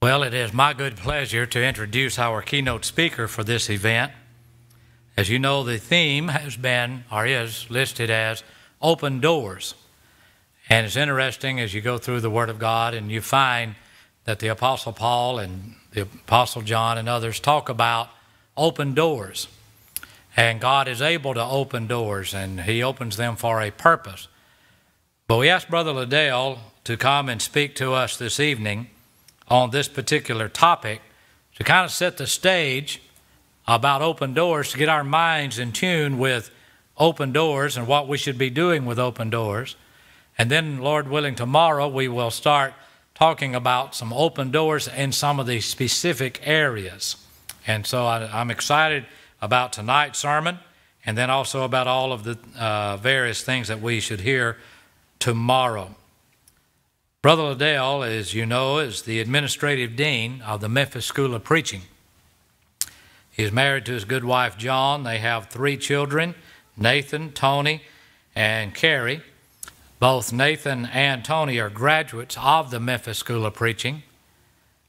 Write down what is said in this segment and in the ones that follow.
Well, it is my good pleasure to introduce our keynote speaker for this event. As you know, the theme has been, or is, listed as Open Doors. And it's interesting as you go through the Word of God and you find that the Apostle Paul and the Apostle John and others talk about open doors. And God is able to open doors, and He opens them for a purpose. But we asked Brother Liddell to come and speak to us this evening on this particular topic to kind of set the stage about open doors, to get our minds in tune with open doors and what we should be doing with open doors. And then, Lord willing, tomorrow we will start talking about some open doors in some of the specific areas. And so I'm excited about tonight's sermon, and then also about all of the various things that we should hear tomorrow. Brother Liddell, as you know, is the administrative dean of the Memphis School of Preaching. He is married to his good wife, John. They have 3 children, Nathan, Tony, and Carrie. Both Nathan and Tony are graduates of the Memphis School of Preaching.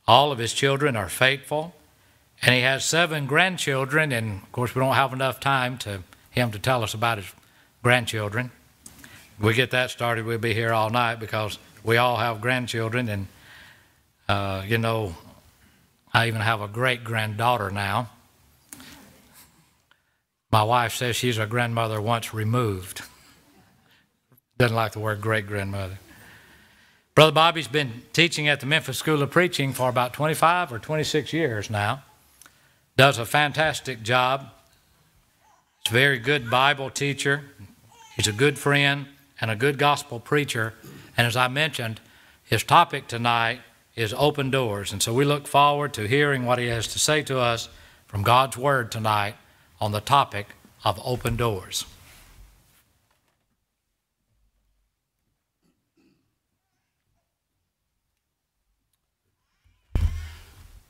All of his children are faithful. And he has 7 grandchildren, and of course we don't have enough time to him to tell us about his grandchildren. If we get that started, we'll be here all night, because we all have grandchildren, and you know, I even have a great-granddaughter now. My wife says she's a grandmother once removed. Doesn't like the word great-grandmother. Brother Bobby's been teaching at the Memphis School of Preaching for about 25 or 26 years now. Does a fantastic job. He's a very good Bible teacher. He's a good friend and a good gospel preacher. And as I mentioned, his topic tonight is open doors. And so we look forward to hearing what he has to say to us from God's Word tonight on the topic of open doors.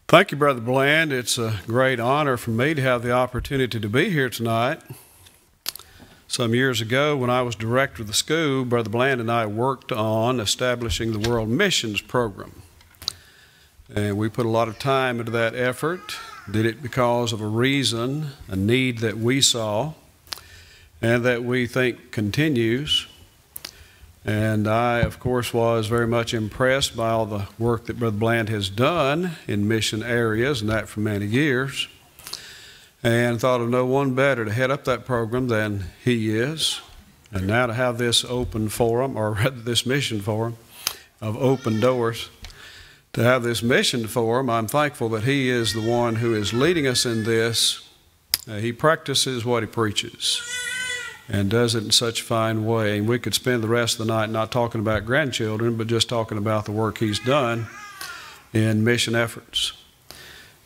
Thank you, Brother Bland. It's a great honor for me to have the opportunity to be here tonight. Some years ago, when I was director of the school, Brother Bland and I worked on establishing the World Missions Program. And we put a lot of time into that effort, did it because of a reason, a need that we saw, and that we think continues. And I, of course, was very much impressed by all the work that Brother Bland has done in mission areas, and that for many years. And thought of no one better to head up that program than he is. And now to have this open forum, or rather this mission forum of open doors, to have this mission forum, I'm thankful that he is the one who is leading us in this. He practices what he preaches and does it in such a fine way. And we could spend the rest of the night not talking about grandchildren, but just talking about the work he's done in mission efforts.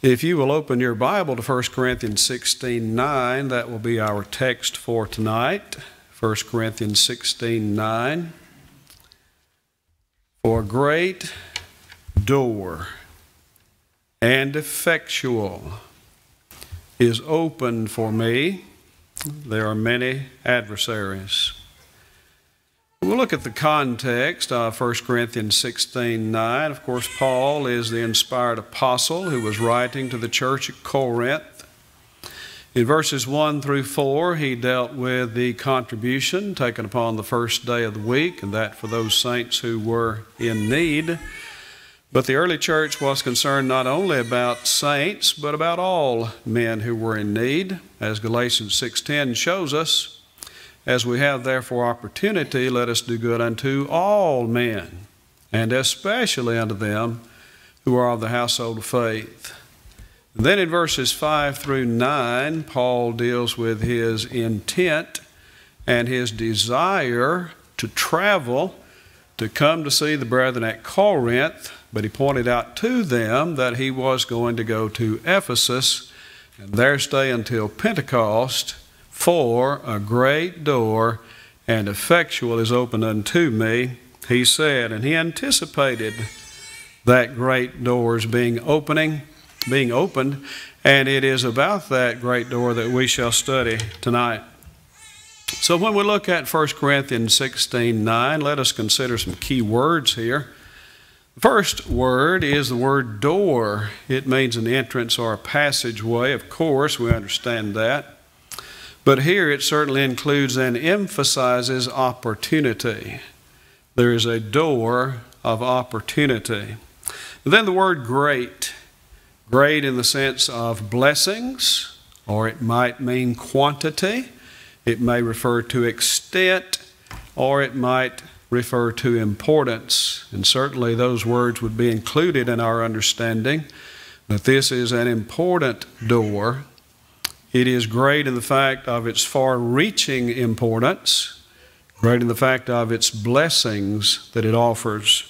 If you will open your Bible to 1 Corinthians 16:9, that will be our text for tonight. 1 Corinthians 16:9. For great door and effectual is open for me. There are many adversaries. We'll look at the context of 1 Corinthians 16:9. Of course, Paul is the inspired apostle who was writing to the church at Corinth. In verses 1 through 4, he dealt with the contribution taken upon the first day of the week, and that for those saints who were in need. But the early church was concerned not only about saints, but about all men who were in need, as Galatians 6:10 shows us. As we have therefore opportunity, let us do good unto all men, and especially unto them who are of the household of faith. And then in verses 5 through 9, Paul deals with his intent and his desire to travel, to come to see the brethren at Corinth, but he pointed out to them that he was going to go to Ephesus and there stay until Pentecost. For a great door and effectual is open unto me, he said. And he anticipated that great doors being opened, and it is about that great door that we shall study tonight. So when we look at 1 Corinthians 16:9, let us consider some key words here The first word is the word door. It means an entrance or a passageway. Of course, we understand that. But here it certainly includes and emphasizes opportunity. There is a door of opportunity. Then the word great. Great in the sense of blessings, or it might mean quantity. It may refer to extent, or it might refer to importance. And certainly those words would be included in our understanding that this is an important door. It is great in the fact of its far-reaching importance, great in the fact of its blessings that it offers.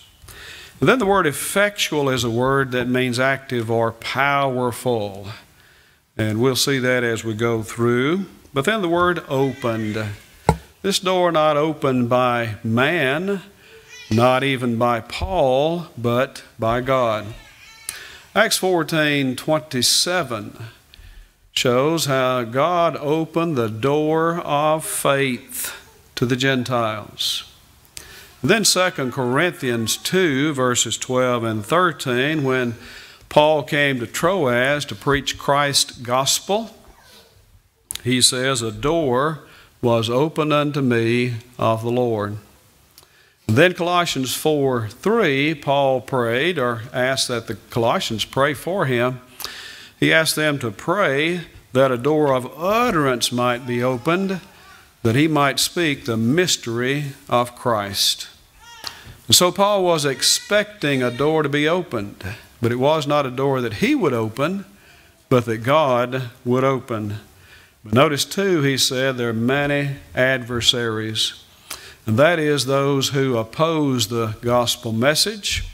And then the word effectual is a word that means active or powerful. And we'll see that as we go through. But then the word opened. This door not opened by man, not even by Paul, but by God. Acts 14:27 shows how God opened the door of faith to the Gentiles. Then 2 Corinthians 2, verses 12 and 13, when Paul came to Troas to preach Christ's gospel, he says, "A door was opened unto me of the Lord." And then Colossians 4:3, Paul prayed, or asked that the Colossians pray for him. He asked them to pray that a door of utterance might be opened, that he might speak the mystery of Christ. And so Paul was expecting a door to be opened, but it was not a door that he would open, but that God would open. But notice too, he said, there are many adversaries, and that is those who oppose the gospel message.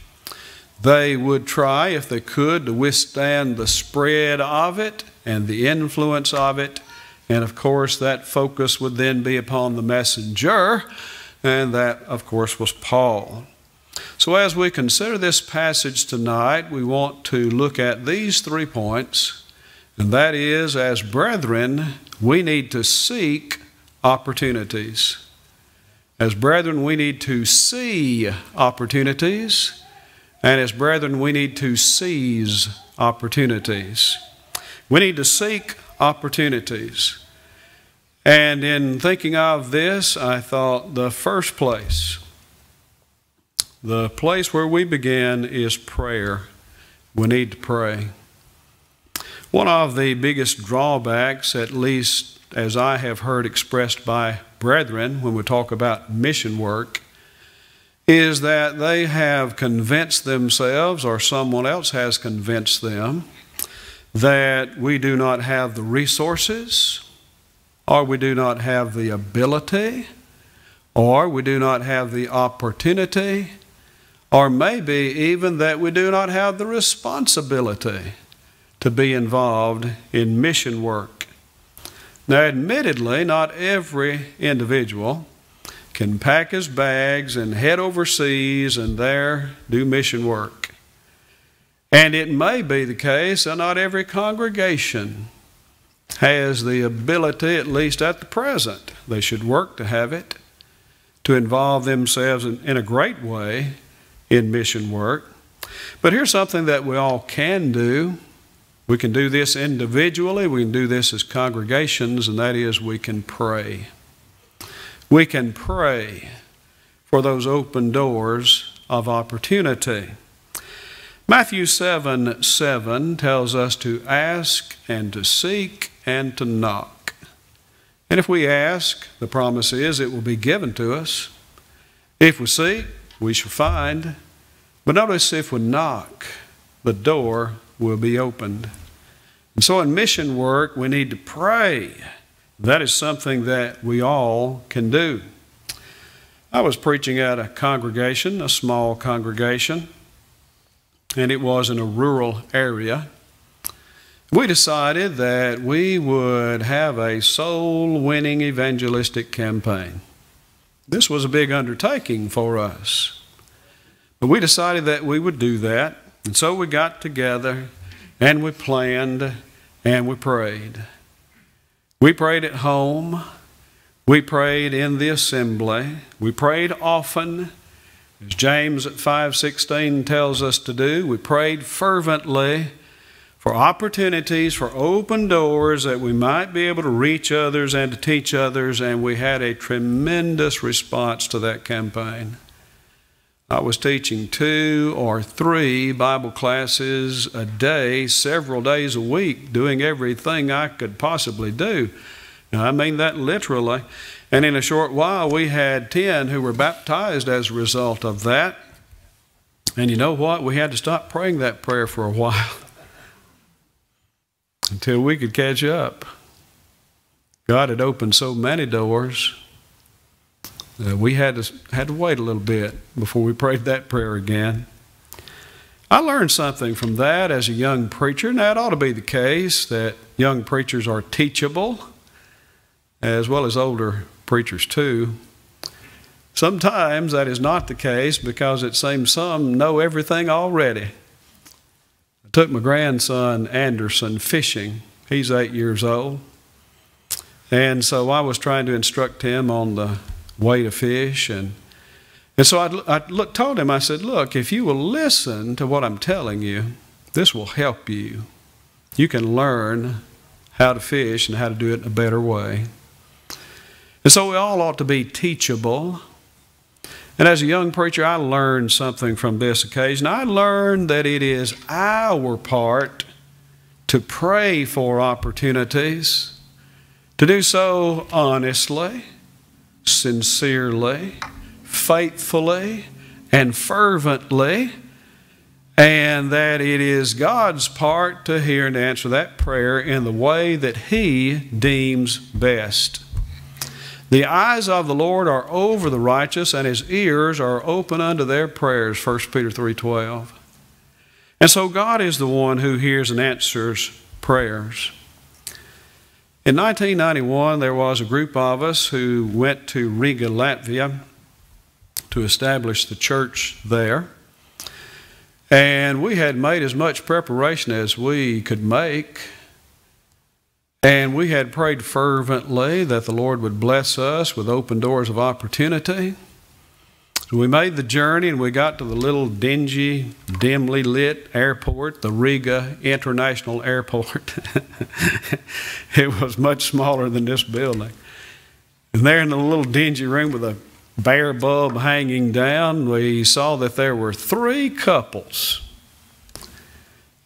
They would try, if they could, to withstand the spread of it and the influence of it. And of course, that focus would then be upon the messenger, and that, of course, was Paul. So as we consider this passage tonight, we want to look at these 3 points, and that is, as brethren, we need to seek opportunities. As brethren, we need to see opportunities, and as brethren, we need to seize opportunities. We need to seek opportunities. And in thinking of this, I thought the first place, the place where we begin is prayer. We need to pray. One of the biggest drawbacks, at least as I have heard expressed by brethren when we talk about mission work, is that they have convinced themselves, or someone else has convinced them, that we do not have the resources, or we do not have the ability, or we do not have the opportunity, or maybe even that we do not have the responsibility to be involved in mission work. Now, admittedly, not every individual can pack his bags and head overseas and there do mission work. And it may be the case that not every congregation has the ability, at least at the present, they should work to have it, to involve themselves in a great way in mission work. But here's something that we all can do. We can do this individually, we can do this as congregations, and that is we can pray. We can pray for those open doors of opportunity. Matthew 7:7 tells us to ask and to seek and to knock. And if we ask, the promise is it will be given to us. If we seek, we shall find. But notice, if we knock, the door will be opened. And so in mission work, we need to pray. That is something that we all can do. I was preaching at a congregation, a small congregation, and it was in a rural area. We decided that we would have a soul-winning evangelistic campaign. This was a big undertaking for us. But we decided that we would do that. And so we got together and we planned and we prayed. We prayed at home. We prayed in the assembly. We prayed often. As James at 5:16 tells us to do, we prayed fervently for opportunities, for open doors that we might be able to reach others and to teach others, and we had a tremendous response to that campaign. I was teaching 2 or 3 Bible classes a day, several days a week, doing everything I could possibly do. And I mean that literally. And in a short while, we had 10 who were baptized as a result of that. And you know what? We had to stop praying that prayer for a while until we could catch up. God had opened so many doors. We had to wait a little bit before we prayed that prayer again. I learned something from that as a young preacher. Now, it ought to be the case that young preachers are teachable, as well as older preachers too. Sometimes that is not the case because it seems some know everything already. I took my grandson Anderson fishing. He's 8 years old. And so I was trying to instruct him on the way to fish. And so I told him, I said, look, if you will listen to what I'm telling you, this will help you. You can learn how to fish and how to do it in a better way. And so we all ought to be teachable. And as a young preacher, I learned something from this occasion. I learned that it is our part to pray for opportunities, to do so honestly, sincerely, faithfully, and fervently, and that it is God's part to hear and answer that prayer in the way that He deems best. The eyes of the Lord are over the righteous, and His ears are open unto their prayers, 1 Peter 3:12. And so God is the one who hears and answers prayers. In 1991, there was a group of us who went to Riga, Latvia, to establish the church there. And we had made as much preparation as we could make. And we had prayed fervently that the Lord would bless us with open doors of opportunity. So we made the journey and we got to the little dingy, dimly lit airport, the Riga International Airport. It was much smaller than this building. And there in the little dingy room with a bare bulb hanging down, we saw that there were 3 couples.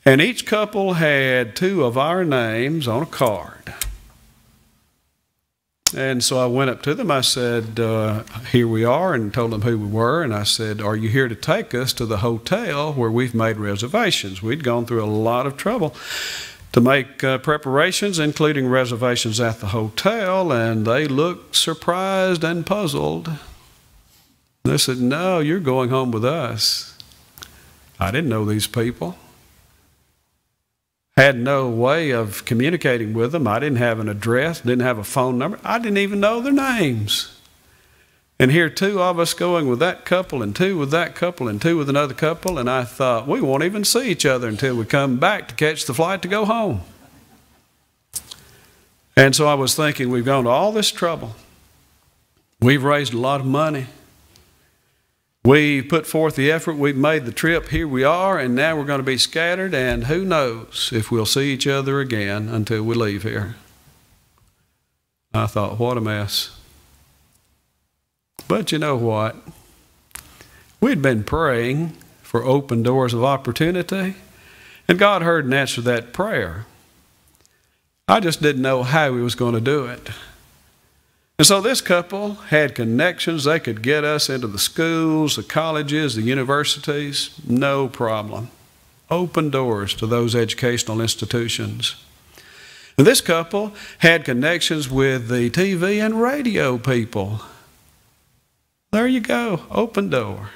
And each couple had 2 of our names on a card. And so I went up to them. I said, here we are, and told them who we were. And I said, are you here to take us to the hotel where we've made reservations? We'd gone through a lot of trouble to make preparations, including reservations at the hotel. And they looked surprised and puzzled. They said, no, you're going home with us. I didn't know these people. Had no way of communicating with them. I didn't have an address, didn't have a phone number. I didn't even know their names. And here 2 of us going with that couple, and 2 with that couple, and 2 with another couple. And I thought, we won't even see each other until we come back to catch the flight to go home. And so I was thinking, we've gone to all this trouble. We've raised a lot of money. We put forth the effort, we've made the trip, here we are, and now we're going to be scattered, and who knows if we'll see each other again until we leave here. I thought, what a mess. But you know what? We'd been praying for open doors of opportunity, and God heard and answered that prayer. I just didn't know how He was going to do it. And so this couple had connections. They could get us into the schools, the colleges, the universities, no problem. Open doors to those educational institutions. And this couple had connections with the TV and radio people. There you go, open door.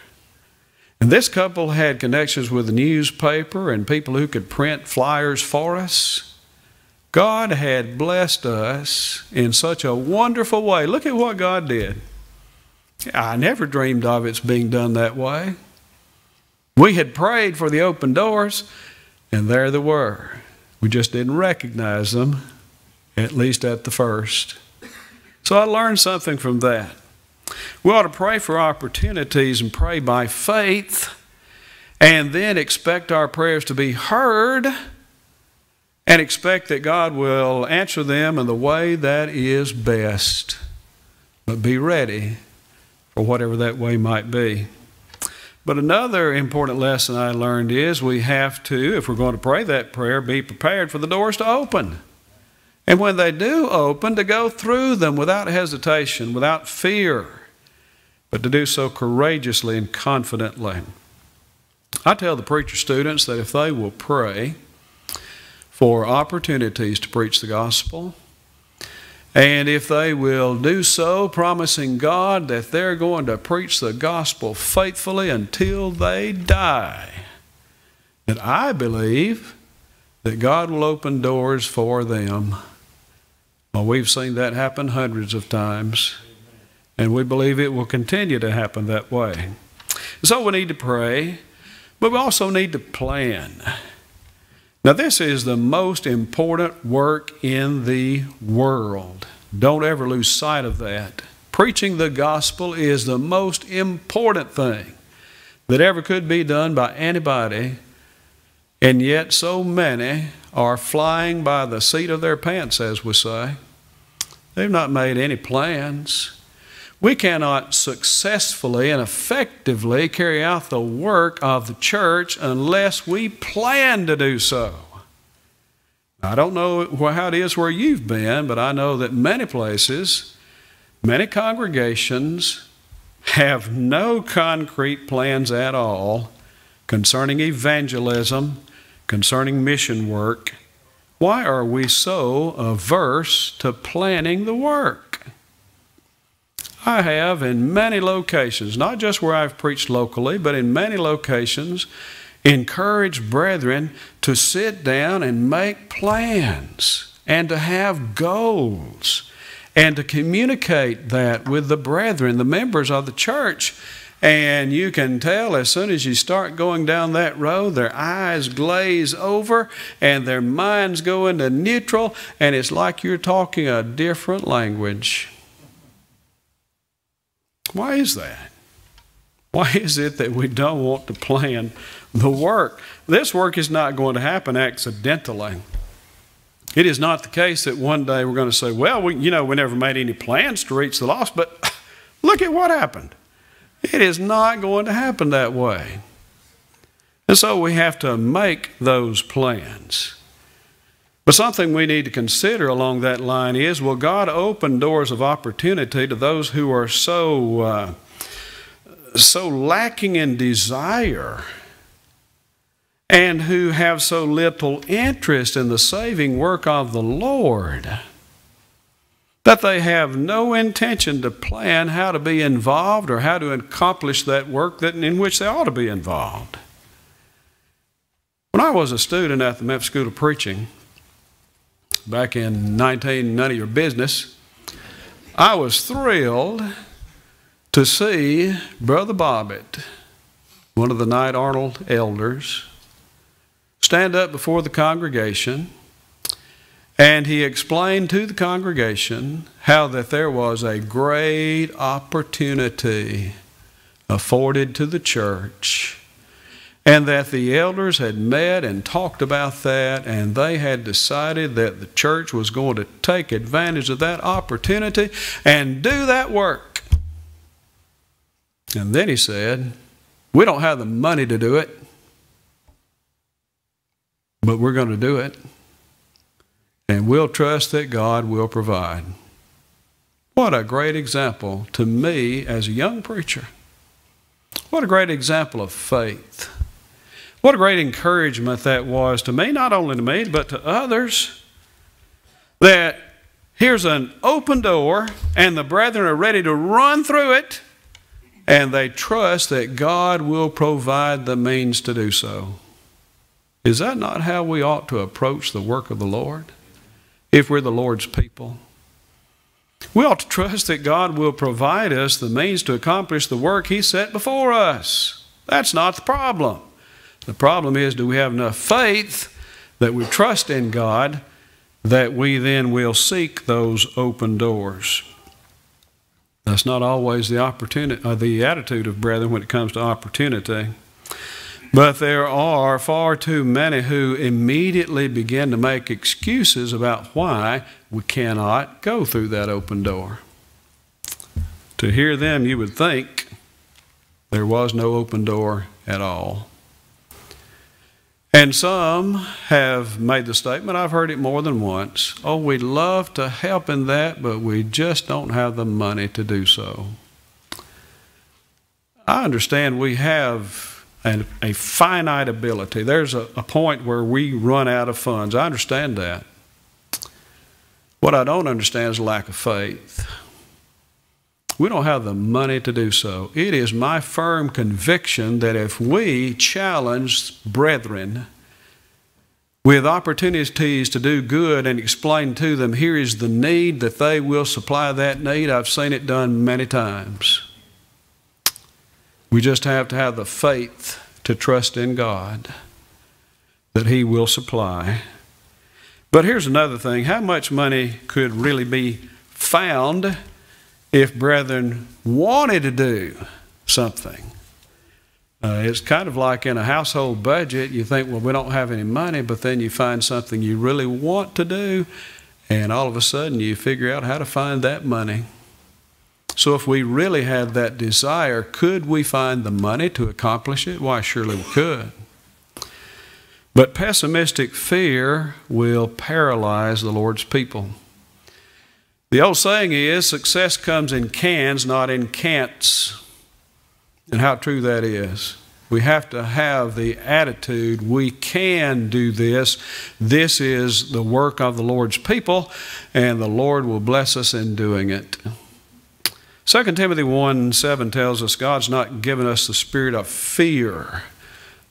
And this couple had connections with the newspaper and people who could print flyers for us. God had blessed us in such a wonderful way. Look at what God did. I never dreamed of it's being done that way. We had prayed for the open doors, and there they were. We just didn't recognize them, at least at the first. So I learned something from that. We ought to pray for opportunities and pray by faith, and then expect our prayers to be heard and expect that God will answer them in the way that is best. But be ready for whatever that way might be. But another important lesson I learned is we have to, if we're going to pray that prayer, be prepared for the doors to open. And when they do open, to go through them without hesitation, without fear, but to do so courageously and confidently. I tell the preacher students that if they will pray for opportunities to preach the gospel, and if they will do so, promising God that they're going to preach the gospel faithfully until they die, that I believe that God will open doors for them. Well, we've seen that happen hundreds of times, and we believe it will continue to happen that way. So we need to pray, but we also need to plan. Now, this is the most important work in the world. Don't ever lose sight of that. Preaching the gospel is the most important thing that ever could be done by anybody, and yet so many are flying by the seat of their pants, as we say. They've not made any plans. We cannot successfully and effectively carry out the work of the church unless we plan to do so. I don't know how it is where you've been, but I know that many places, many congregations have no concrete plans at all concerning evangelism, concerning mission work. Why are we so averse to planning the work? I have in many locations, not just where I've preached locally, but in many locations, encouraged brethren to sit down and make plans and to have goals and to communicate that with the brethren, the members of the church. And you can tell as soon as you start going down that road, their eyes glaze over and their minds go into neutral, and it's like you're talking a different language. Why is that? Why is it that we don't want to plan the work? This work is not going to happen accidentally. It is not the case that one day we're going to say, well, we never made any plans to reach the lost, but look at what happened. It is not going to happen that way. And so we have to make those plans. But something we need to consider along that line is, will God open doors of opportunity to those who are so lacking in desire and who have so little interest in the saving work of the Lord that they have no intention to plan how to be involved or how to accomplish that work in which they ought to be involved? When I was a student at the Memphis School of Preaching back in None of Your Business, I was thrilled to see Brother Bobbitt, one of the Knight Arnold elders, stand up before the congregation, and he explained to the congregation how that there was a great opportunity afforded to the church, and that the elders had met and talked about that, and they had decided that the church was going to take advantage of that opportunity and do that work. And then he said, we don't have the money to do it, but we're going to do it. And we'll trust that God will provide. What a great example to me as a young preacher. What a great example of faith. What a great encouragement that was to me, not only to me, but to others, that here's an open door and the brethren are ready to run through it, and they trust that God will provide the means to do so. Is that not how we ought to approach the work of the Lord if we're the Lord's people? We ought to trust that God will provide us the means to accomplish the work He set before us. That's not the problem. The problem is, do we have enough faith that we trust in God that we then will seek those open doors? That's not always the attitude of brethren when it comes to opportunity. But there are far too many who immediately begin to make excuses about why we cannot go through that open door. To hear them, you would think there was no open door at all. And some have made the statement, I've heard it more than once, oh, we'd love to help in that, but we just don't have the money to do so. I understand we have a finite ability. There's a point where we run out of funds. I understand that. What I don't understand is lack of faith. We don't have the money to do so. It is my firm conviction that if we challenge brethren with opportunities to do good and explain to them, here is the need, that they will supply that need. I've seen it done many times. We just have to have the faith to trust in God that He will supply. But here's another thing. How much money could really be found if brethren wanted to do something? It's kind of like in a household budget. You think, well, we don't have any money, but then you find something you really want to do, and all of a sudden you figure out how to find that money. So if we really had that desire, could we find the money to accomplish it? Why, surely we could. But pessimistic fear will paralyze the Lord's people. The old saying is, success comes in cans, not in can'ts. And how true that is. We have to have the attitude, we can do this. This is the work of the Lord's people, and the Lord will bless us in doing it. 2 Timothy 1:7 tells us God's not given us the spirit of fear,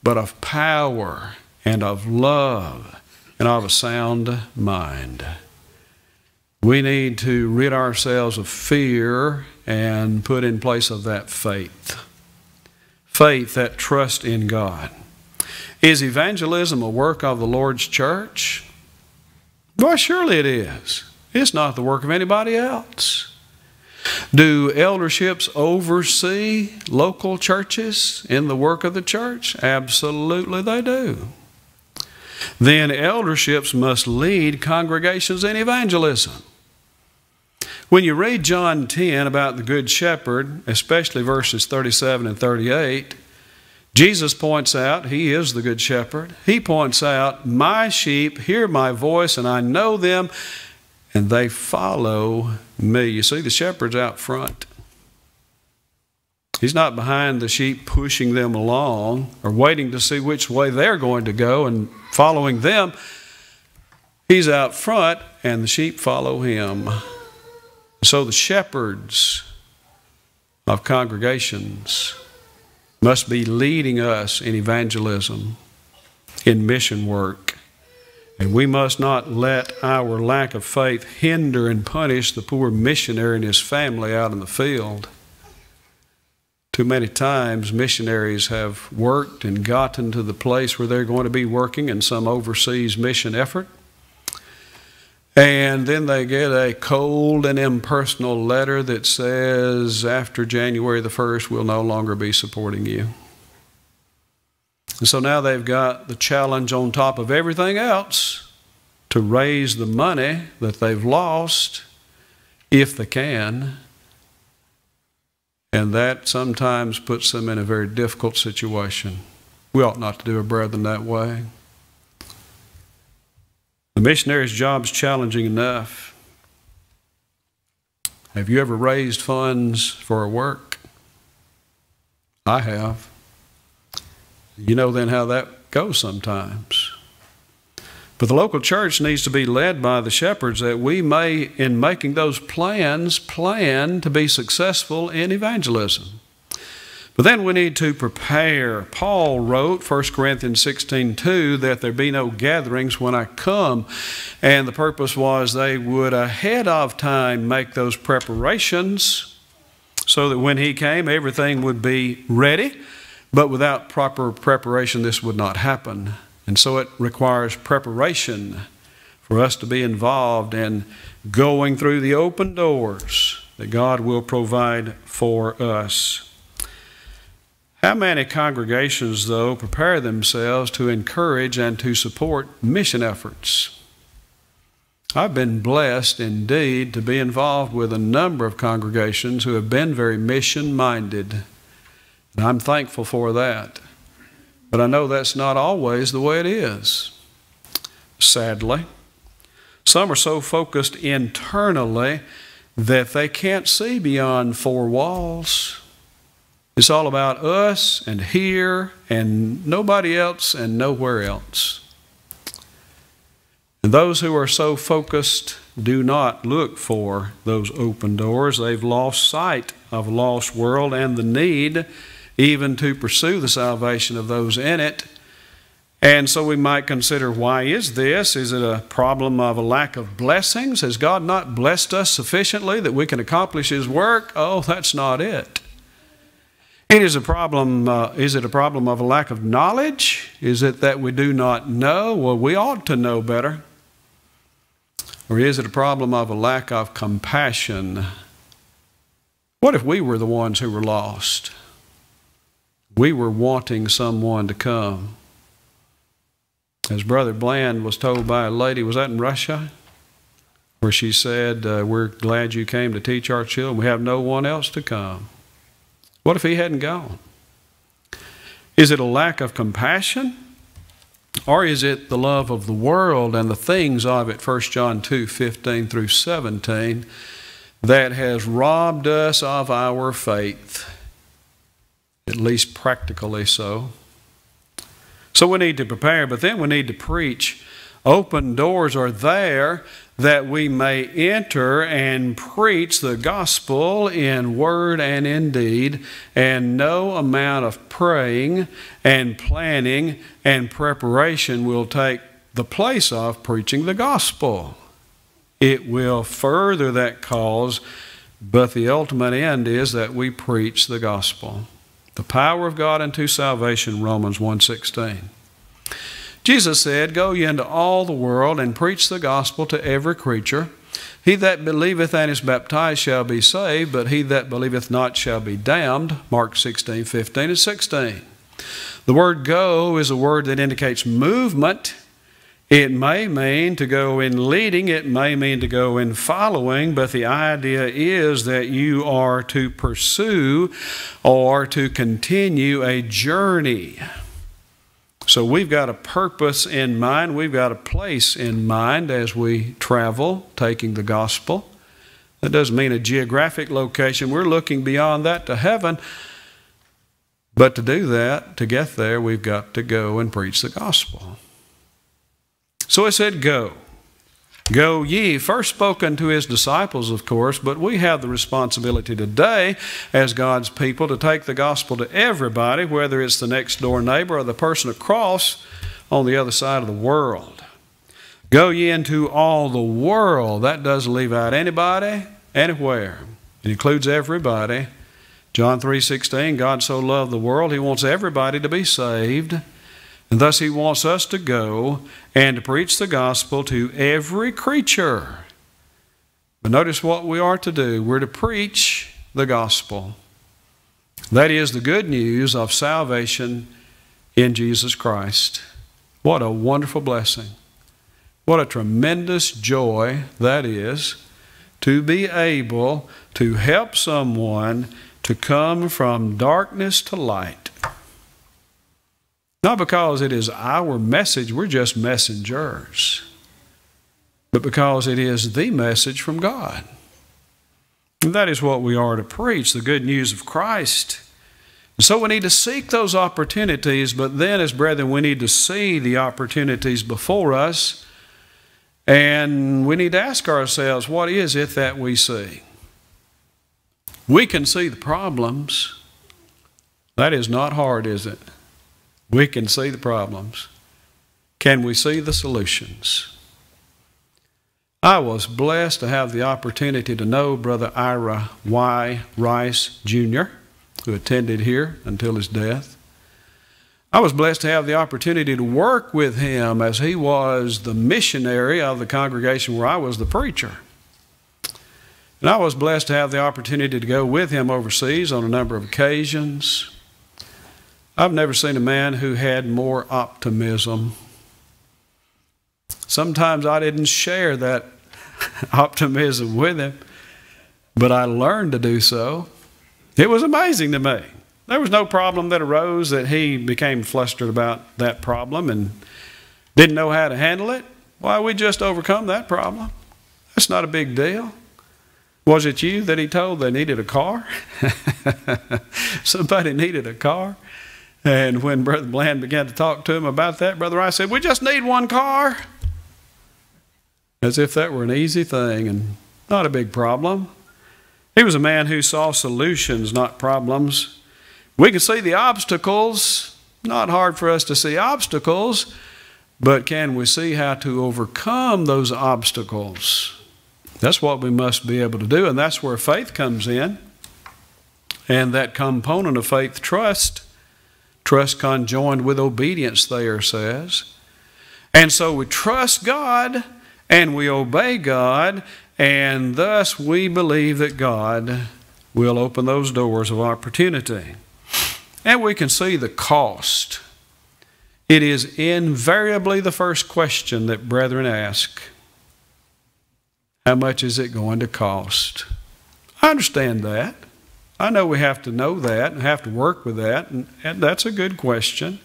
but of power and of love and of a sound mind. We need to rid ourselves of fear and put in place of that faith. Faith, that trust in God. Is evangelism a work of the Lord's church? Well, surely it is. It's not the work of anybody else. Do elderships oversee local churches in the work of the church? Absolutely they do. Then elderships must lead congregations in evangelism. When you read John 10 about the Good Shepherd, especially verses 37 and 38, Jesus points out He is the Good Shepherd. He points out, my sheep hear my voice, and I know them, and they follow me. You see, the shepherd's out front. He's not behind the sheep pushing them along or waiting to see which way they're going to go and following them. He's out front, and the sheep follow Him. So the shepherds of congregations must be leading us in evangelism, in mission work. And we must not let our lack of faith hinder and punish the poor missionary and his family out in the field. Too many times missionaries have worked and gotten to the place where they're going to be working in some overseas mission effort. And then they get a cold and impersonal letter that says, after January the 1st, we'll no longer be supporting you. And so now they've got the challenge on top of everything else to raise the money that they've lost, if they can. And that sometimes puts them in a very difficult situation. We ought not to do our brethren that way. The missionary's job is challenging enough. Have you ever raised funds for a work? I have. You know then how that goes sometimes. But the local church needs to be led by the shepherds, that we may, in making those plans, plan to be successful in evangelism. But then we need to prepare. Paul wrote, 1 Corinthians 16:2, that there be no gatherings when I come. And the purpose was they would ahead of time make those preparations so that when he came, everything would be ready. But without proper preparation, this would not happen. And so it requires preparation for us to be involved in going through the open doors that God will provide for us. How many congregations, though, prepare themselves to encourage and to support mission efforts? I've been blessed indeed to be involved with a number of congregations who have been very mission-minded, and I'm thankful for that. But I know that's not always the way it is, sadly. Some are so focused internally that they can't see beyond four walls. It's all about us and here and nobody else and nowhere else. And those who are so focused do not look for those open doors. They've lost sight of a lost world and the need even to pursue the salvation of those in it. And so we might consider, why is this? Is it a problem of a lack of blessings? Has God not blessed us sufficiently that we can accomplish His work? Oh, that's not it. Is it a problem of a lack of knowledge? Is it that we do not know? Well, we ought to know better. Or is it a problem of a lack of compassion? What if we were the ones who were lost? We were wanting someone to come. As Brother Bland was told by a lady, was that in Russia? Where she said, we're glad you came to teach our children. We have no one else to come. What if he hadn't gone? Is it a lack of compassion? Or is it the love of the world and the things of it, 1 John 2:15 through 17, that has robbed us of our faith, at least practically so? So we need to prepare, but then we need to preach. Open doors are there that we may enter and preach the gospel in word and in deed, and no amount of praying and planning and preparation will take the place of preaching the gospel. It will further that cause, but the ultimate end is that we preach the gospel. The power of God unto salvation, Romans 1:16. Jesus said, go ye into all the world and preach the gospel to every creature. He that believeth and is baptized shall be saved, but he that believeth not shall be damned. Mark 16:15 and 16. The word go is a word that indicates movement. It may mean to go in leading, it may mean to go in following, but the idea is that you are to pursue or to continue a journey. So we've got a purpose in mind, we've got a place in mind as we travel, taking the gospel. That doesn't mean a geographic location. We're looking beyond that to heaven. But to do that, to get there, we've got to go and preach the gospel. So it said, go. Go ye, first spoken to his disciples, of course, but we have the responsibility today as God's people to take the gospel to everybody, whether it's the next door neighbor or the person across on the other side of the world. Go ye into all the world. That doesn't leave out anybody, anywhere. It includes everybody. John 3:16, God so loved the world, He wants everybody to be saved. And thus He wants us to go and to preach the gospel to every creature. But notice what we are to do. We're to preach the gospel. That is the good news of salvation in Jesus Christ. What a wonderful blessing. What a tremendous joy that is to be able to help someone to come from darkness to light. Not because it is our message, we're just messengers, but because it is the message from God. And that is what we are to preach, the good news of Christ. And so we need to seek those opportunities, but then as brethren, we need to see the opportunities before us, and we need to ask ourselves, what is it that we see? We can see the problems. That is not hard, is it? We can see the problems. Can we see the solutions? I was blessed to have the opportunity to know Brother Ira Y. Rice, Jr., who attended here until his death. I was blessed to have the opportunity to work with him as he was the missionary of the congregation where I was the preacher. And I was blessed to have the opportunity to go with him overseas on a number of occasions. I've never seen a man who had more optimism. Sometimes I didn't share that optimism with him, but I learned to do so. It was amazing to me. There was no problem that arose that he became flustered about that problem and didn't know how to handle it. Why, we just overcome that problem. That's not a big deal. Was it you that he told they needed a car? Somebody needed a car. And when Brother Bland began to talk to him about that, Brother Rice said, we just need one car. As if that were an easy thing and not a big problem. He was a man who saw solutions, not problems. We can see the obstacles. Not hard for us to see obstacles, but can we see how to overcome those obstacles? That's what we must be able to do, and that's where faith comes in. And that component of faith, trust conjoined with obedience there says. And so we trust God and we obey God, and thus we believe that God will open those doors of opportunity. And we can see the cost. It is invariably the first question that brethren ask. How much is it going to cost? I understand that. I know we have to know that and have to work with that, and that's a good question.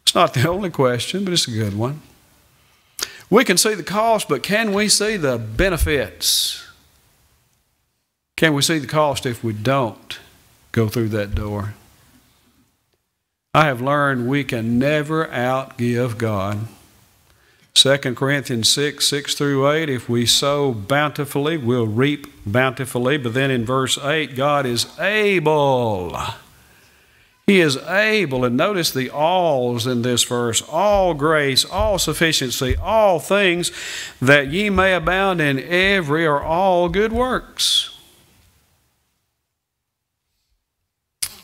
It's not the only question, but it's a good one. We can see the cost, but can we see the benefits? Can we see the cost if we don't go through that door? I have learned we can never outgive God. 2 Corinthians 6 through 8, if we sow bountifully, we'll reap bountifully. But then in verse 8, God is able. He is able, and notice the alls in this verse, all grace, all sufficiency, all things, that ye may abound in every or all good works.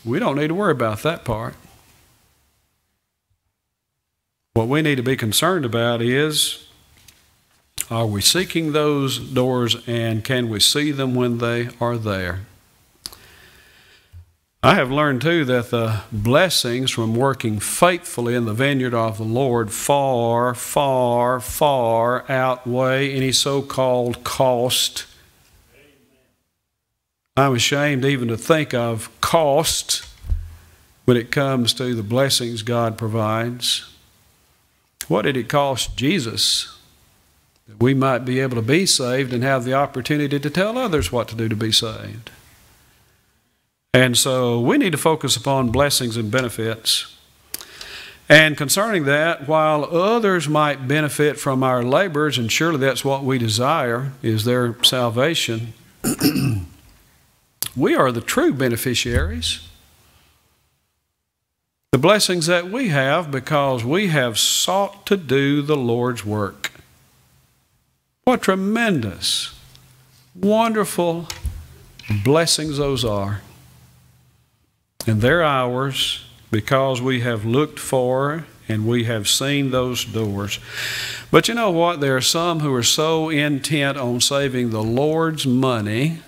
We don't need to worry about that part. What we need to be concerned about is, are we seeking those doors and can we see them when they are there? I have learned too that the blessings from working faithfully in the vineyard of the Lord far, far, far outweigh any so-called cost. I'm ashamed even to think of cost when it comes to the blessings God provides. What did it cost Jesus that we might be able to be saved and have the opportunity to tell others what to do to be saved? And so we need to focus upon blessings and benefits. And concerning that, while others might benefit from our labors, and surely that's what we desire, is their salvation, we are the true beneficiaries. The blessings that we have because we have sought to do the Lord's work. What tremendous, wonderful blessings those are. And they're ours because we have looked for and we have seen those doors. But you know what? There are some who are so intent on saving the Lord's money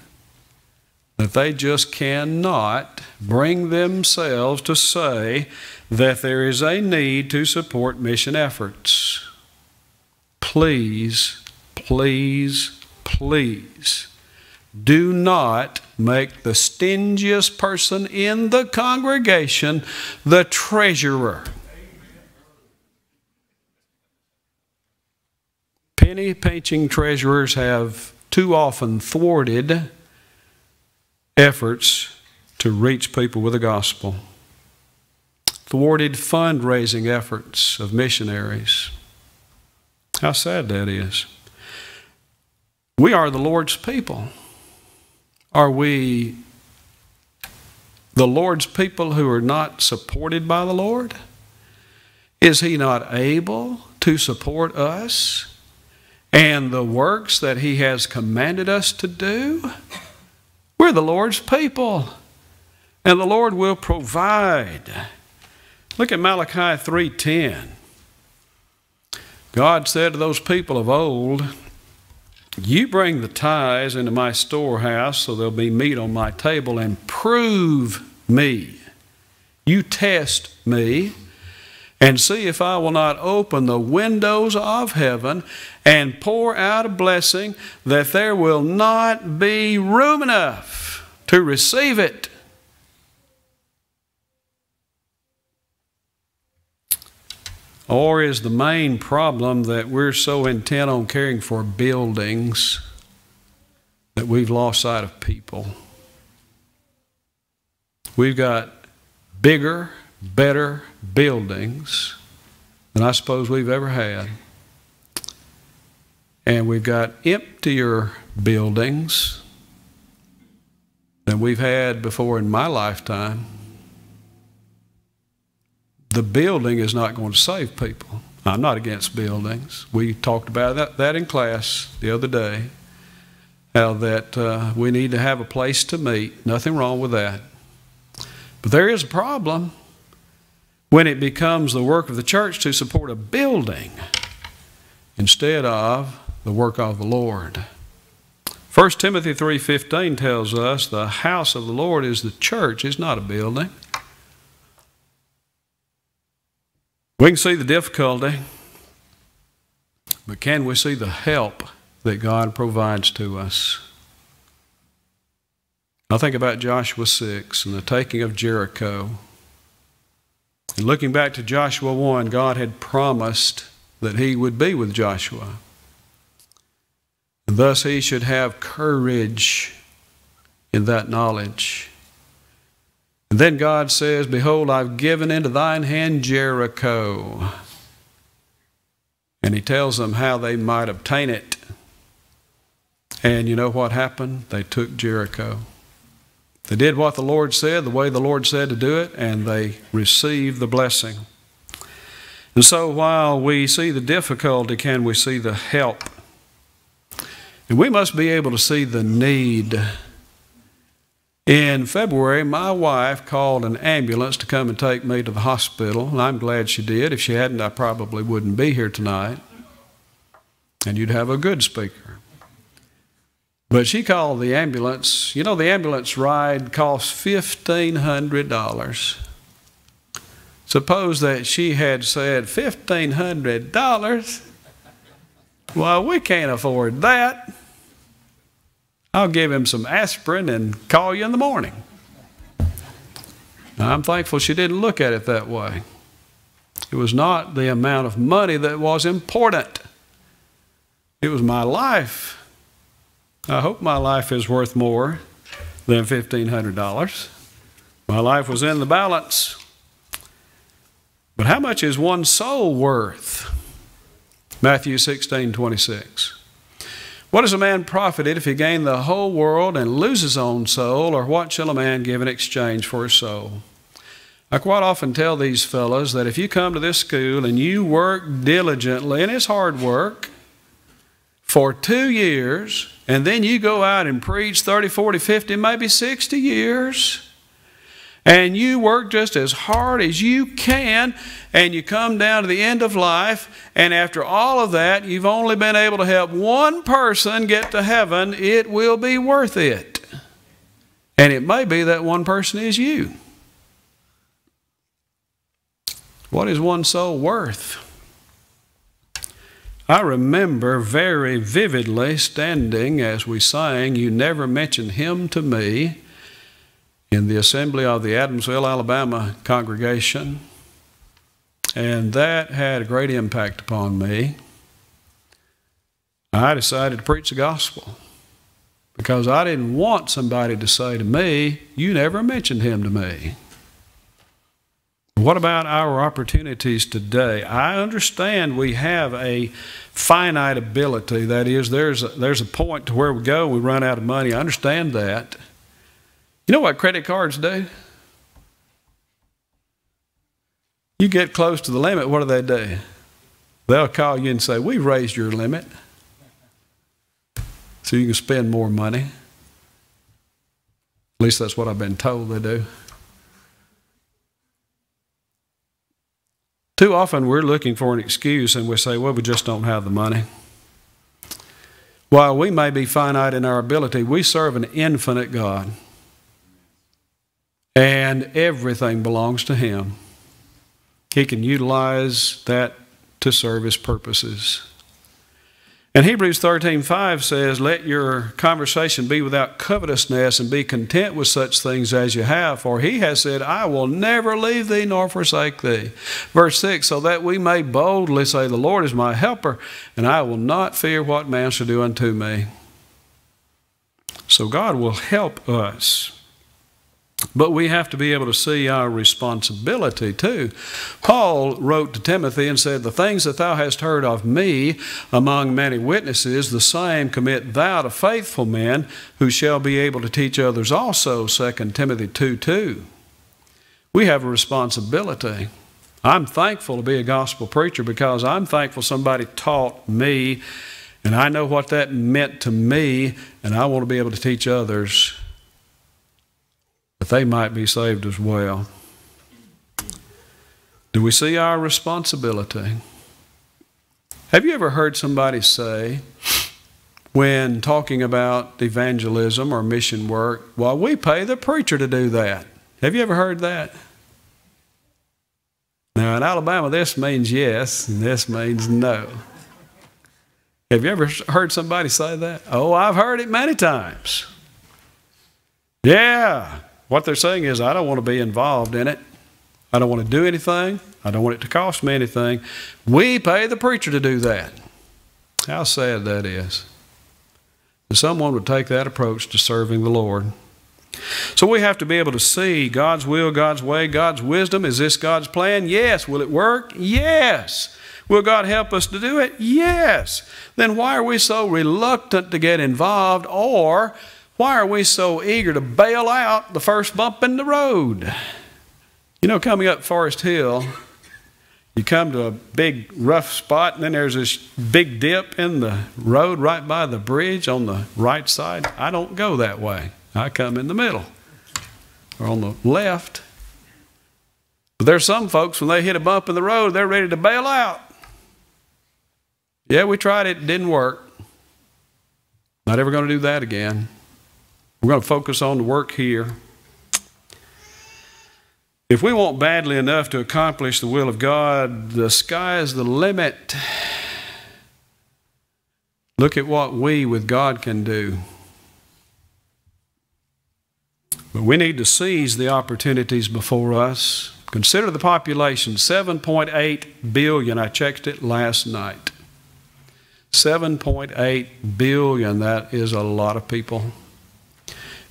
that they just cannot bring themselves to say that there is a need to support mission efforts. Please, please, please do not make the stingiest person in the congregation the treasurer. Penny-pinching treasurers have too often thwarted efforts to reach people with the gospel. Thwarted fundraising efforts of missionaries. How sad that is. We are the Lord's people. Are we the Lord's people who are not supported by the Lord? Is He not able to support us and the works that He has commanded us to do? We're the Lord's people, and the Lord will provide. Look at Malachi 3:10. God said to those people of old, You bring the tithes into my storehouse so there'll be meat on my table, and prove me. You test me and see if I will not open the windows of heaven and pour out a blessing that there will not be room enough to receive it. Or is the main problem that we're so intent on caring for buildings that we've lost sight of people? We've got bigger, better buildings than I suppose we've ever had. And we've got emptier buildings than we've had before in my lifetime. The building is not going to save people. I'm not against buildings. We talked about that in class the other day, how that we need to have a place to meet. Nothing wrong with that. But there is a problem when it becomes the work of the church to support a building instead of the work of the Lord. 1 Timothy 3:15 tells us the house of the Lord is the church. It's not a building. We can see the difficulty, but can we see the help that God provides to us? I think about Joshua 6 and the taking of Jericho. And looking back to Joshua 1, God had promised that he would be with Joshua. And thus he should have courage in that knowledge. And then God says, behold, I've given into thine hand Jericho. And he tells them how they might obtain it. And you know what happened? They took Jericho. They did what the Lord said, the way the Lord said to do it, and they received the blessing. And so while we see the difficulty, can we see the help? And we must be able to see the need. In February, my wife called an ambulance to come and take me to the hospital, and I'm glad she did. If she hadn't, I probably wouldn't be here tonight, and you'd have a good speaker. But she called the ambulance. You know, the ambulance ride costs $1,500. Suppose that she had said, $1,500? Well, we can't afford that. I'll give him some aspirin and call you in the morning. Now, I'm thankful she didn't look at it that way. It was not the amount of money that was important. It was my life. I hope my life is worth more than $1,500. My life was in the balance. But how much is one soul worth? Matthew 16:26. What is a man profited if he gain the whole world and lose his own soul? Or what shall a man give in exchange for his soul? I quite often tell these fellows that if you come to this school and you work diligently, and it's hard work, for 2 years, and then you go out and preach 30, 40, 50, maybe 60 years, and you work just as hard as you can, and you come down to the end of life, and after all of that, you've only been able to help one person get to heaven, it will be worth it. And it may be that one person is you. What is one soul worth? I remember very vividly standing as we sang, "You Never Mentioned Him to Me," in the assembly of the Adamsville, Alabama congregation. And that had a great impact upon me. I decided to preach the gospel because I didn't want somebody to say to me, "You never mentioned him to me." What about our opportunities today? I understand we have a finite ability. That is, there's a point to where we go, we run out of money. I understand that. You know what credit cards do? You get close to the limit, what do? They'll call you and say, "We've raised your limit," so you can spend more money. At least that's what I've been told they do. Too often we're looking for an excuse and we say, "Well, we just don't have the money." While we may be finite in our ability, we serve an infinite God. And everything belongs to Him. He can utilize that to serve His purposes. And Hebrews 13:5 says, let your conversation be without covetousness, and be content with such things as you have. For He has said, I will never leave thee nor forsake thee. Verse 6, so that we may boldly say, the Lord is my helper, and I will not fear what man shall do unto me. So God will help us. But we have to be able to see our responsibility too. Paul wrote to Timothy and said, the things that thou hast heard of me among many witnesses, the same commit thou to faithful men who shall be able to teach others also, 2 Timothy 2:2. We have a responsibility. I'm thankful to be a gospel preacher because I'm thankful somebody taught me, and I know what that meant to me, and I want to be able to teach others that they might be saved as well. Do we see our responsibility? Have you ever heard somebody say, when talking about evangelism or mission work, well, we pay the preacher to do that? Have you ever heard that? Now, in Alabama, this means yes, and this means no. Have you ever heard somebody say that? Oh, I've heard it many times. Yeah. What they're saying is, I don't want to be involved in it. I don't want to do anything. I don't want it to cost me anything. We pay the preacher to do that. How sad that is. That someone would take that approach to serving the Lord. So we have to be able to see God's will, God's way, God's wisdom. Is this God's plan? Yes. Will it work? Yes. Will God help us to do it? Yes. Then why are we so reluctant to get involved, or why are we so eager to bail out the first bump in the road? You know, coming up Forest Hill, you come to a big rough spot, and then there's this big dip in the road right by the bridge on the right side. I don't go that way. I come in the middle or on the left. But there's some folks, when they hit a bump in the road, they're ready to bail out. Yeah, we tried it. It didn't work. Not ever going to do that again. We're going to focus on the work here. If we want badly enough to accomplish the will of God, the sky is the limit. Look at what we with God can do. But we need to seize the opportunities before us. Consider the population, 7.8 billion. I checked it last night. 7.8 billion, that is a lot of people.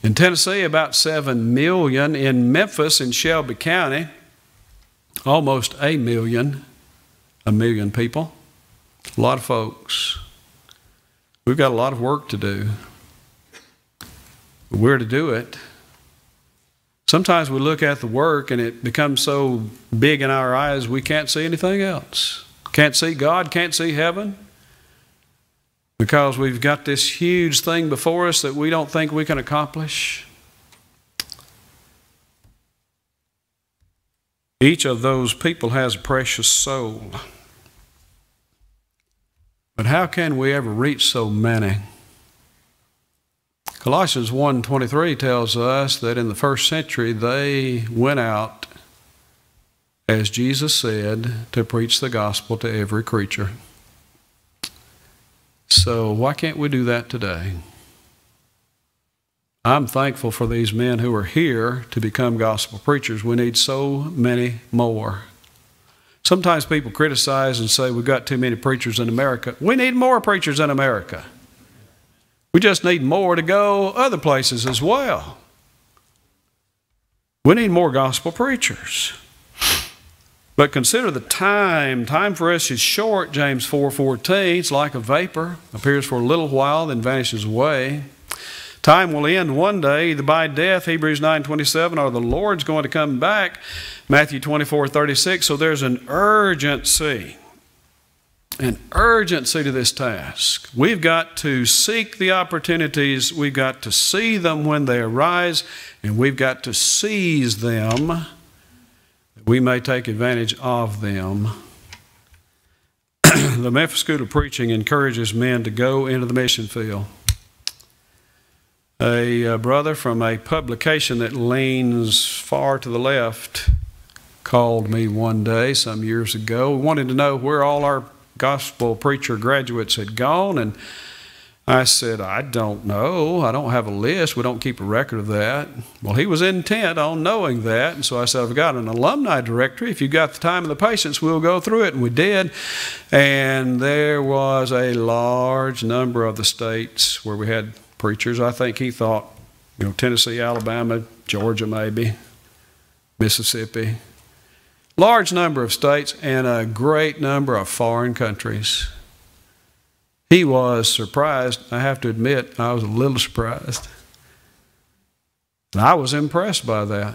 In Tennessee, about 7 million. In Memphis, in Shelby County, almost a million people. A lot of folks. We've got a lot of work to do. We're to do it. Sometimes we look at the work and it becomes so big in our eyes we can't see anything else. Can't see God, can't see heaven. Because we've got this huge thing before us that we don't think we can accomplish. Each of those people has a precious soul. But how can we ever reach so many? Colossians 1:23 tells us that in the first century they went out, as Jesus said, to preach the gospel to every creature. So why can't we do that today? I'm thankful for these men who are here to become gospel preachers. We need so many more. Sometimes people criticize and say we've got too many preachers in America. We need more preachers in America. We just need more to go other places as well. We need more gospel preachers. But consider the time. Time for us is short, James 4:14. It's like a vapor, appears for a little while, then vanishes away. Time will end one day, either by death, Hebrews 9:27, or the Lord's going to come back, Matthew 24:36. So there's an urgency to this task. We've got to seek the opportunities. We've got to see them when they arise, and we've got to seize them that we may take advantage of them. the Memphis School of Preaching encourages men to go into the mission field. A brother from a publication that leans far to the left called me one day some years ago. We wanted to know where all our gospel preacher graduates had gone, and I said, I don't know. I don't have a list. We don't keep a record of that. Well, he was intent on knowing that, and so I said, I've got an alumni directory. If you've got the time and the patience, we'll go through it, and we did. And there was a large number of the states where we had preachers. I think he thought, Tennessee, Alabama, Georgia maybe, Mississippi. Large number of states and a great number of foreign countries. He was surprised. I have to admit, I was a little surprised. And I was impressed by that.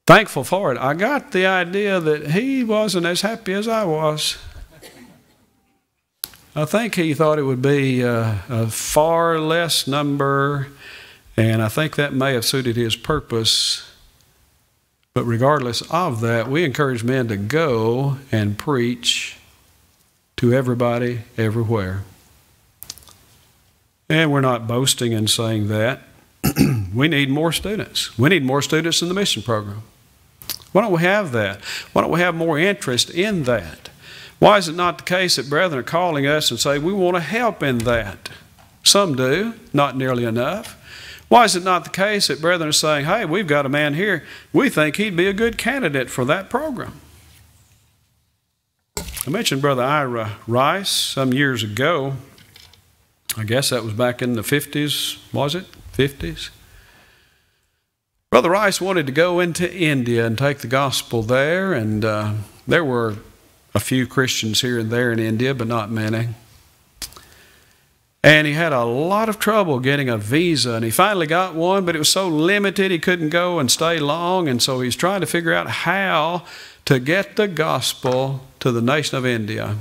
Thankful for it. I got the idea that he wasn't as happy as I was. I think he thought it would be a far less number, and I think that may have suited his purpose. But regardless of that, we encourage men to go and preach to everybody, everywhere. And we're not boasting in saying that. We need more students. We need more students in the mission program. Why don't we have that? Why don't we have more interest in that? Why is it not the case that brethren are calling us and say, we want to help in that? Some do, not nearly enough. Why is it not the case that brethren are saying, hey, we've got a man here, we think he'd be a good candidate for that program? I mentioned Brother Ira Rice some years ago. I guess that was back in the 50s, was it? 50s? Brother Rice wanted to go into India and take the gospel there, and there were a few Christians here and there in India, but not many. And he had a lot of trouble getting a visa, and he finally got one, but it was so limited he couldn't go and stay long, and so he's trying to figure out how to get the gospel to the nation of India.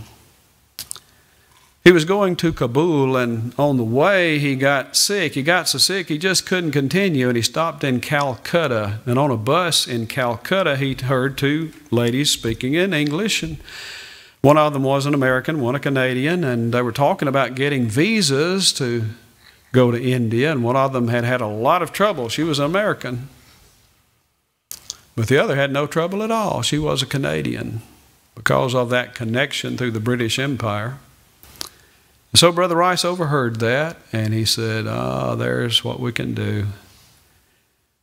He was going to Kabul, and on the way he got sick. He got so sick he just couldn't continue, and he stopped in Calcutta. And on a bus in Calcutta, he heard two ladies speaking in English, and one of them was an American, one a Canadian, and they were talking about getting visas to go to India, and one of them had had a lot of trouble. She was an American, but the other had no trouble at all. She was a Canadian because of that connection through the British Empire. And so Brother Rice overheard that, and he said, there's what we can do.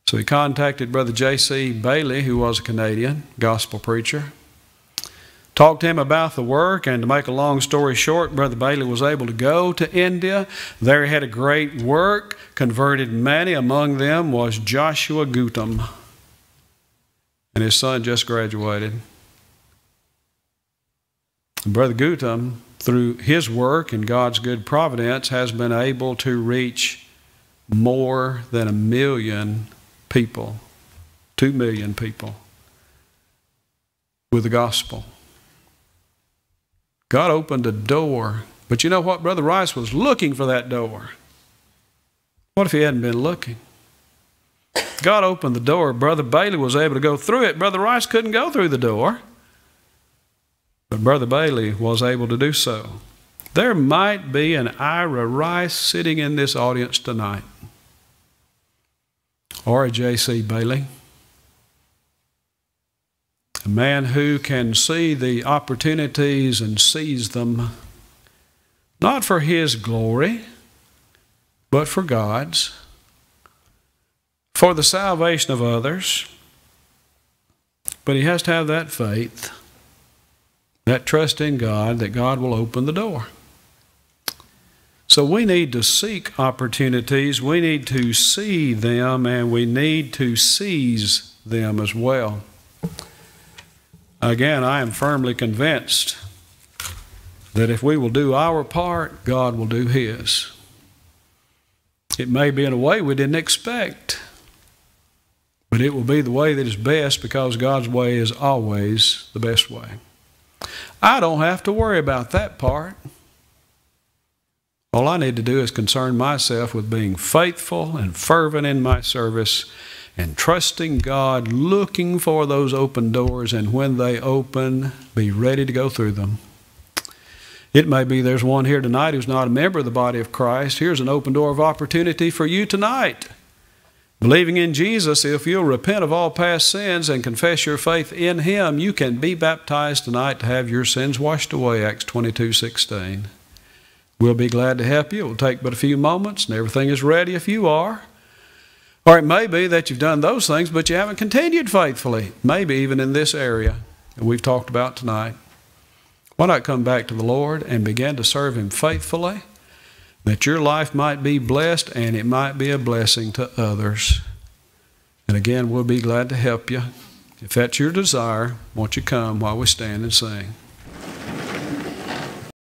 So he contacted Brother J.C. Bailey, who was a Canadian gospel preacher, talked to him about the work, and to make a long story short, Brother Bailey was able to go to India. There he had a great work, converted many. Among them was Joshua Gautam, and his son just graduated. And Brother Gautam, through his work and God's good providence, has been able to reach more than 1 million people, 2 million people, with the gospel. God opened a door. But you know what? Brother Rice was looking for that door. What if he hadn't been looking? God opened the door. Brother Bailey was able to go through it. Brother Rice couldn't go through the door. But Brother Bailey was able to do so. There might be an Ira Rice sitting in this audience tonight, or a J.C. Bailey, a man who can see the opportunities and seize them, not for his glory, but for God's, for the salvation of others. But he has to have that faith, that trust in God, that God will open the door. So we need to seek opportunities, we need to see them, and we need to seize them as well. Again, I am firmly convinced that if we will do our part, God will do His. It may be in a way we didn't expect, but it will be the way that is best, because God's way is always the best way. I don't have to worry about that part. All I need to do is concern myself with being faithful and fervent in my service and trusting God, looking for those open doors, and when they open, be ready to go through them. It may be there's one here tonight who's not a member of the body of Christ. Here's an open door of opportunity for you tonight. Believing in Jesus, if you'll repent of all past sins and confess your faith in Him, you can be baptized tonight to have your sins washed away, Acts 22:16. We'll be glad to help you. It will take but a few moments, and everything is ready if you are. Or it may be that you've done those things, but you haven't continued faithfully, maybe even in this area that we've talked about tonight. Why not come back to the Lord and begin to serve Him faithfully, that your life might be blessed and it might be a blessing to others. And again, we'll be glad to help you. If that's your desire, won't you come while we stand and sing?